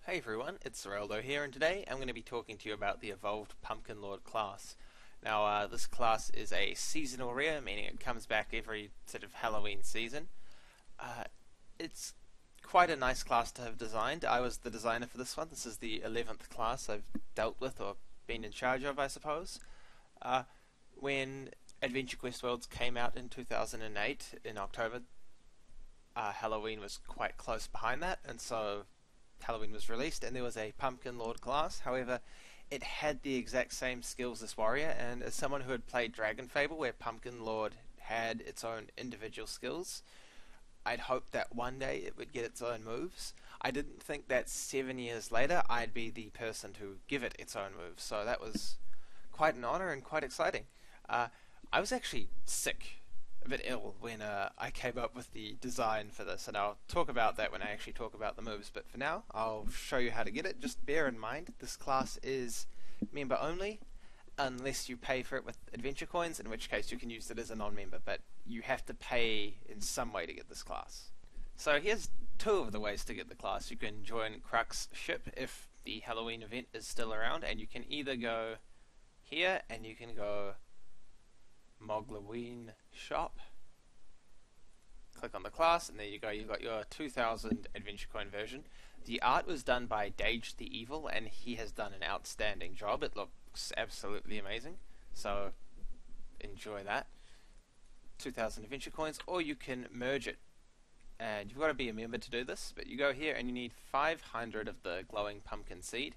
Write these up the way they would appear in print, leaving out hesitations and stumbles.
Hey everyone, it's Zeraldo here, and today I'm going to be talking to you about the Evolved Pumpkin Lord class. Now, this class is a seasonal rare, meaning it comes back every sort of Halloween season. It's quite a nice class to have designed. I was the designer for this one. This is the 11th class I've dealt with, or been in charge of, I suppose. When Adventure Quest Worlds came out in 2008, in October, Halloween was quite close behind that, and so Halloween was released, and there was a Pumpkin Lord class. However, it had the exact same skills as Warrior, and as someone who had played Dragon Fable, where Pumpkin Lord had its own individual skills, I'd hoped that one day it would get its own moves. I didn't think that 7 years later I'd be the person to give it its own moves, so that was quite an honor and quite exciting. I was actually sick, a bit ill, when I came up with the design for this, and I'll talk about that when I actually talk about the moves, but for now I'll show you how to get it. Just bear in mind this class is member only unless you pay for it with adventure coins, in which case you can use it as a non-member, but you have to pay in some way to get this class. So here's two of the ways to get the class. You can join cruxship if the Halloween event is still around, and you can either go here and you can go mogloween shop, click on the class, and there you go, you've got your 2000 adventure coin version. The art was done by Dage the Evil, and he has done an outstanding job. It looks absolutely amazing, so enjoy that. 2000 adventure coins, or you can merge it, and you've got to be a member to do this, but you go here and you need 500 of the glowing pumpkin seed.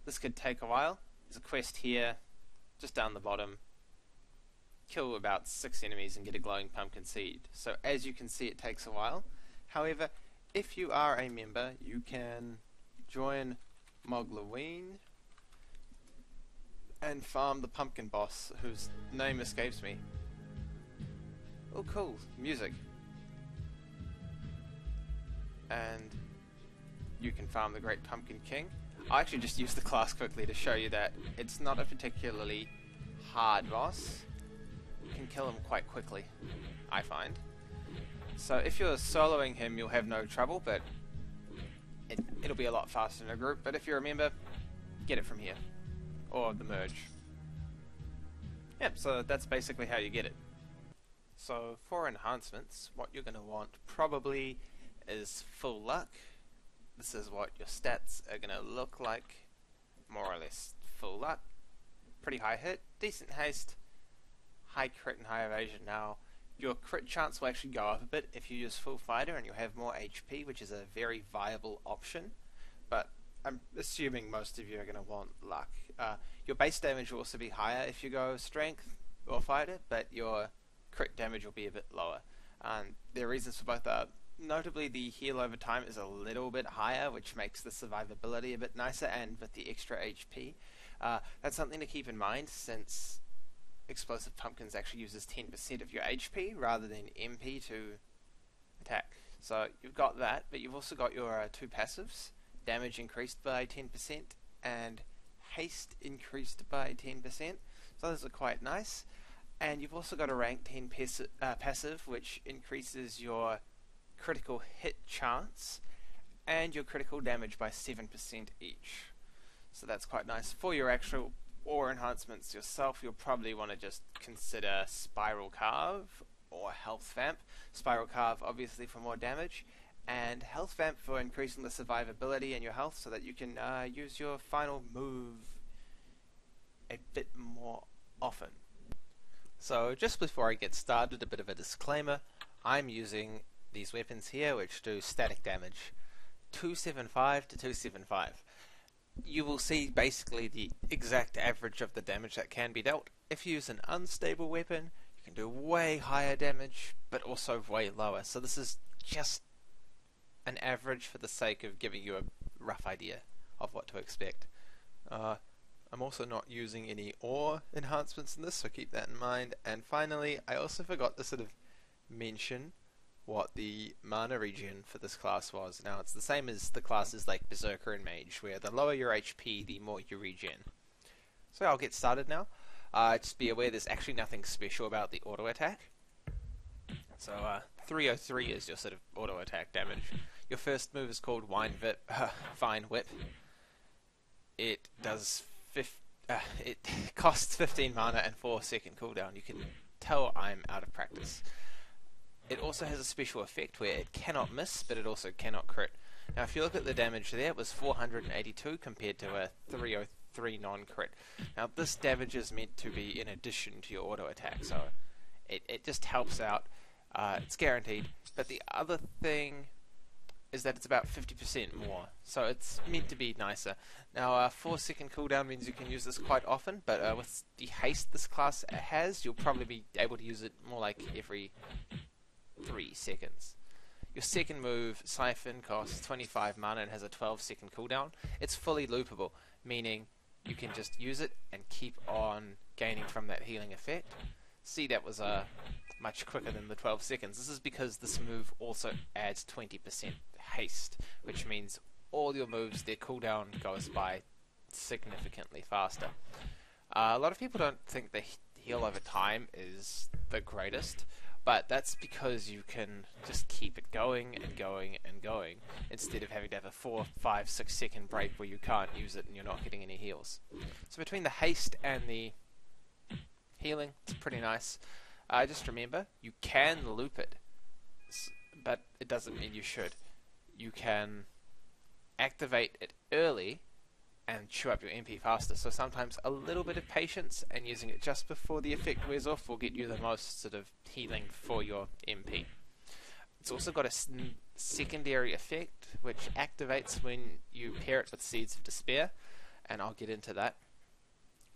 This could take a while. There's a quest here just down the bottom. Kill about 6 enemies and get a glowing pumpkin seed. So as you can see, it takes a while. However, if you are a member, you can join mogloween and farm the pumpkin boss, whose name escapes me. Oh cool, music. And you can farm the Great Pumpkin King. I actually just used the class quickly to show you that it's not a particularly hard boss. You can kill him quite quickly, I find. So if you're soloing him, you'll have no trouble, but it'll be a lot faster in a group. But if you're a member, get it from here, or the merge. Yep, so that's basically how you get it. So for enhancements, what you're going to want probably is full luck. This is what your stats are going to look like, more or less. Full luck, pretty high hit, decent haste, high crit and high evasion. Now, your crit chance will actually go up a bit if you use full fighter, and you'll have more HP, which is a very viable option, but I'm assuming most of you are going to want luck. Your base damage will also be higher if you go strength or fighter, but your crit damage will be a bit lower. There are reasons for both. Notably, the heal over time is a little bit higher, which makes the survivability a bit nicer, and with the extra HP. That's something to keep in mind, since Explosive Pumpkins actually uses 10% of your HP rather than MP to attack. So you've got that, but you've also got your two passives. Damage increased by 10% and haste increased by 10%. So those are quite nice. And you've also got a rank 10 passive, which increases your critical hit chance and your critical damage by 7% each. So that's quite nice. For your actual or enhancements yourself, you'll probably want to just consider Spiral Carve or Health Vamp. Spiral Carve obviously for more damage, and Health Vamp for increasing the survivability and your health, so that you can use your final move a bit more often. So just before I get started, a bit of a disclaimer. I'm using these weapons here, which do static damage, 275 to 275. You will see basically the exact average of the damage that can be dealt. If you use an unstable weapon, you can do way higher damage, but also way lower. So this is just an average for the sake of giving you a rough idea of what to expect. I'm also not using any ore enhancements in this, so keep that in mind. And finally, I also forgot to sort of mention what the mana regen for this class was. Now, it's the same as the classes like Berserker and Mage, where the lower your HP, the more you regen. So I'll get started now. Just be aware there's actually nothing special about the auto attack. So 303 is your sort of auto attack damage. Your first move is called Vine Whip. It does it costs 15 mana and 4-second cooldown. You can tell I'm out of practice. It also has a special effect where it cannot miss, but it also cannot crit. Now, if you look at the damage there, it was 482 compared to a 303 non-crit. Now, this damage is meant to be in addition to your auto attack, so it just helps out. It's guaranteed. But the other thing is that it's about 50% more, so it's meant to be nicer. Now, 4-second cooldown means you can use this quite often, but with the haste this class has, you'll probably be able to use it more like every 3 seconds. Your second move, Siphon, costs 25 mana and has a 12-second cooldown. It's fully loopable, meaning you can just use it and keep on gaining from that healing effect. See, that was much quicker than the 12 seconds. This is because this move also adds 20% haste, which means all your moves, their cooldown goes by significantly faster. A lot of people don't think the heal over time is the greatest, but that's because you can just keep it going and going and going instead of having to have a 4, 5, 6 second break where you can't use it and you're not getting any heals. So between the haste and the healing, it's pretty nice. Just remember, you can loop it, but it doesn't mean you should. You can activate it early and chew up your MP faster, so sometimes a little bit of patience and using it just before the effect wears off will get you the most sort of healing for your MP. It's also got a secondary effect which activates when you pair it with Seeds of Despair, and I'll get into that.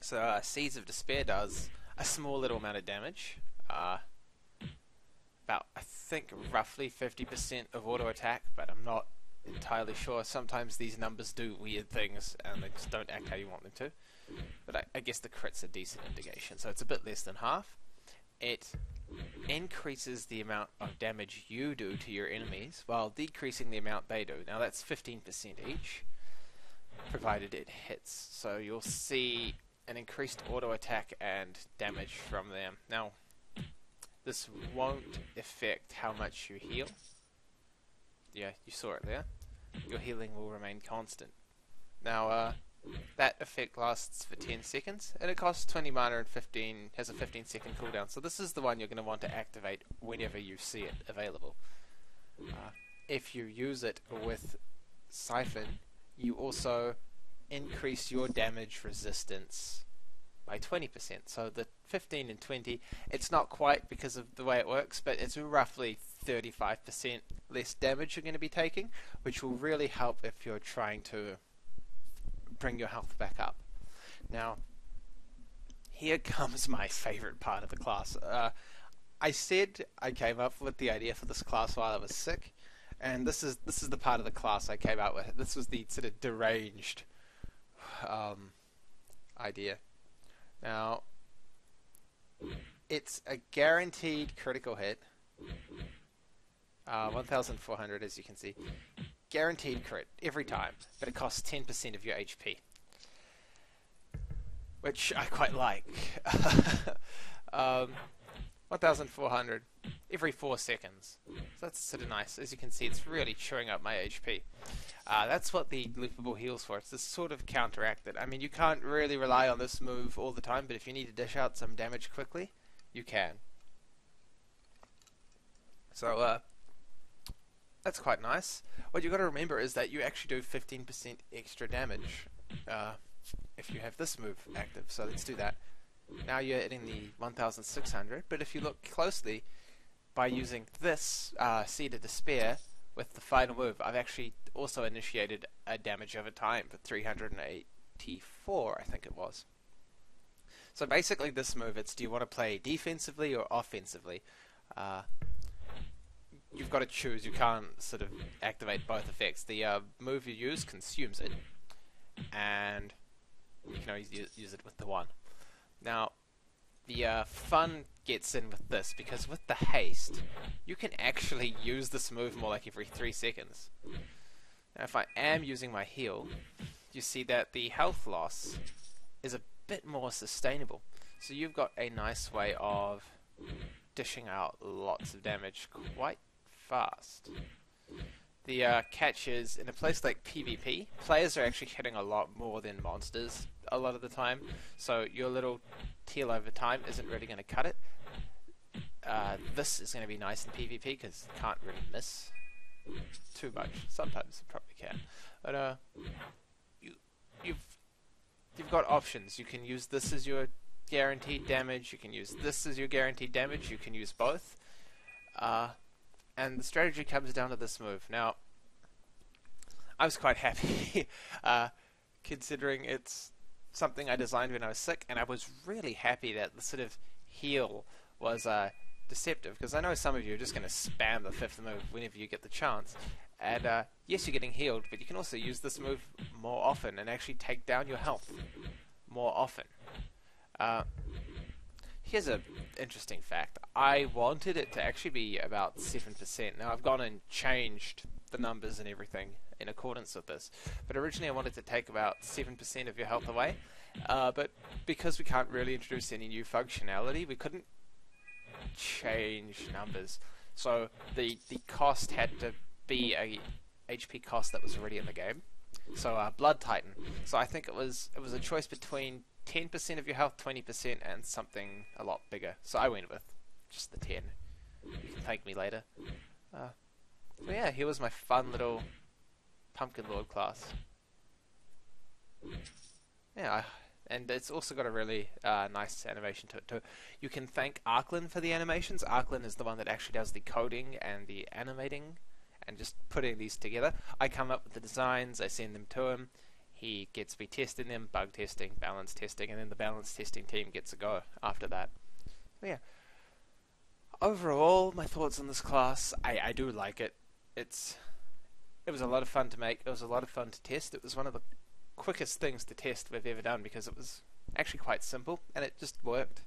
So Seeds of Despair does a small little amount of damage, about I think roughly 50% of auto attack, but I'm not entirely sure. Sometimes these numbers do weird things and they just don't act how you want them to, but I guess the crit's a decent indication, so it's a bit less than half. It increases the amount of damage you do to your enemies while decreasing the amount they do. Now that's 15% each, provided it hits, so you'll see an increased auto attack and damage from them. Now, this won't affect how much you heal. Yeah, you saw it there. Your healing will remain constant. Now, that effect lasts for 10 seconds, and it costs 20 mana and has a 15-second cooldown. So this is the one you're going to want to activate whenever you see it available. If you use it with Siphon, you also increase your damage resistance by 20%. So the 15 and 20, it's not quite because of the way it works, but it's roughly 35% less damage you're going to be taking, which will really help if you're trying to bring your health back up. Now, here comes my favorite part of the class. I said I came up with the idea for this class while I was sick, and this is the part of the class I came out with. This was the sort of deranged idea. Now, it's a guaranteed critical hit. 1,400, as you can see. Guaranteed crit every time, but it costs 10% of your HP, which I quite like. 1,400 every 4 seconds. So that's sort of nice. As you can see, it's really chewing up my HP. That's what the loopable heals for. It's to sort of counteract it. I mean, you can't really rely on this move all the time, but if you need to dish out some damage quickly, you can. So, that's quite nice. What you've got to remember is that you actually do 15% extra damage if you have this move active. So let's do that. Now you're hitting the 1,600, but if you look closely, by using this Seed of Despair with the final move, I've actually also initiated a damage over time for 384, I think it was. So basically this move, it's do you want to play defensively or offensively? You've got to choose. You can't sort of activate both effects. The move you use consumes it, and you can only use it with the one. Now, the fun gets in with this, because with the haste, you can actually use this move more like every 3 seconds. Now, if I am using my heal, you see that the health loss is a bit more sustainable. So you've got a nice way of dishing out lots of damage quite fast. The catch is, in a place like PvP, players are actually hitting a lot more than monsters a lot of the time, so your little teal over time isn't really going to cut it. This is going to be nice in PvP because you can't really miss too much. Sometimes you probably can, but you've got options. You can use this as your guaranteed damage. You can use this as your guaranteed damage. You can use both. And the strategy comes down to this move. Now, I was quite happy, considering it's something I designed when I was sick, and I was really happy that the sort of heal was deceptive, because I know some of you are just going to spam the 5th move whenever you get the chance. And yes, you're getting healed, but you can also use this move more often and actually take down your health more often. Here's an interesting fact. I wanted it to actually be about 7%. Now I've gone and changed the numbers and everything in accordance with this, but originally I wanted to take about 7% of your health away, but because we can't really introduce any new functionality, we couldn't change numbers. So the cost had to be a HP cost that was already in the game. So Blood Titan. So I think it was a choice between 10% of your health, 20%, and something a lot bigger. So I went with just the 10. You can thank me later. So yeah, here was my fun little Pumpkin Lord class. Yeah, and it's also got a really nice animation to it too. You can thank Arklin for the animations. Arklin is the one that actually does the coding and the animating and just putting these together. I come up with the designs, I send them to him. He gets me testing them, bug testing, balance testing, and then the balance testing team gets a go after that. So yeah. Overall, my thoughts on this class, I do like it. It was a lot of fun to make. It was a lot of fun to test. It was one of the quickest things to test we've ever done because it was actually quite simple and it just worked.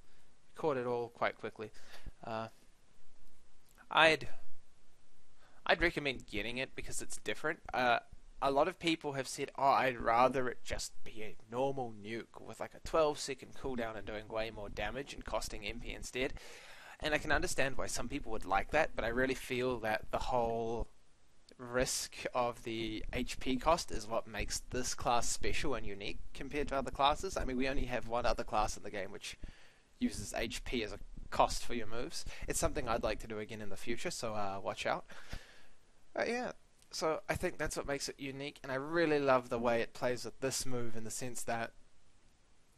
Caught it all quite quickly. I'd recommend getting it because it's different. A lot of people have said, oh, I'd rather it just be a normal nuke with like a 12-second cooldown and doing way more damage and costing MP instead. And I can understand why some people would like that, but I really feel that the whole risk of the HP cost is what makes this class special and unique compared to other classes. I mean, we only have one other class in the game which uses HP as a cost for your moves. It's something I'd like to do again in the future, so watch out. Yeah. So I think that's what makes it unique, and I really love the way it plays with this move in the sense that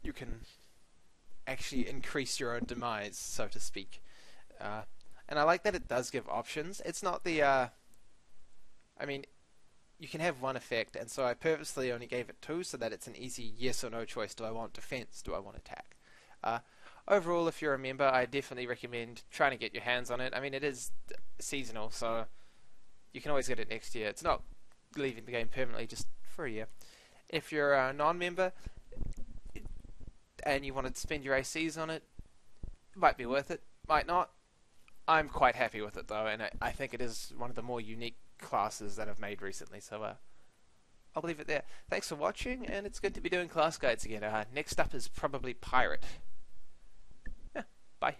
you can actually increase your own demise, so to speak. And I like that it does give options. It's not the... I mean, you can have one effect, and so I purposely only gave it 2 so that it's an easy yes or no choice. Do I want defense? Do I want attack? Overall, if you're a member, I definitely recommend trying to get your hands on it. I mean, it is seasonal, so... you can always get it next year. It's not leaving the game permanently, just for a year. If you're a non-member and you want to spend your ACs on it, it might be worth it, might not. I'm quite happy with it though, and I think it is one of the more unique classes that I've made recently, so I'll leave it there. Thanks for watching, and it's good to be doing class guides again. Next up is probably Pirate. Yeah, bye.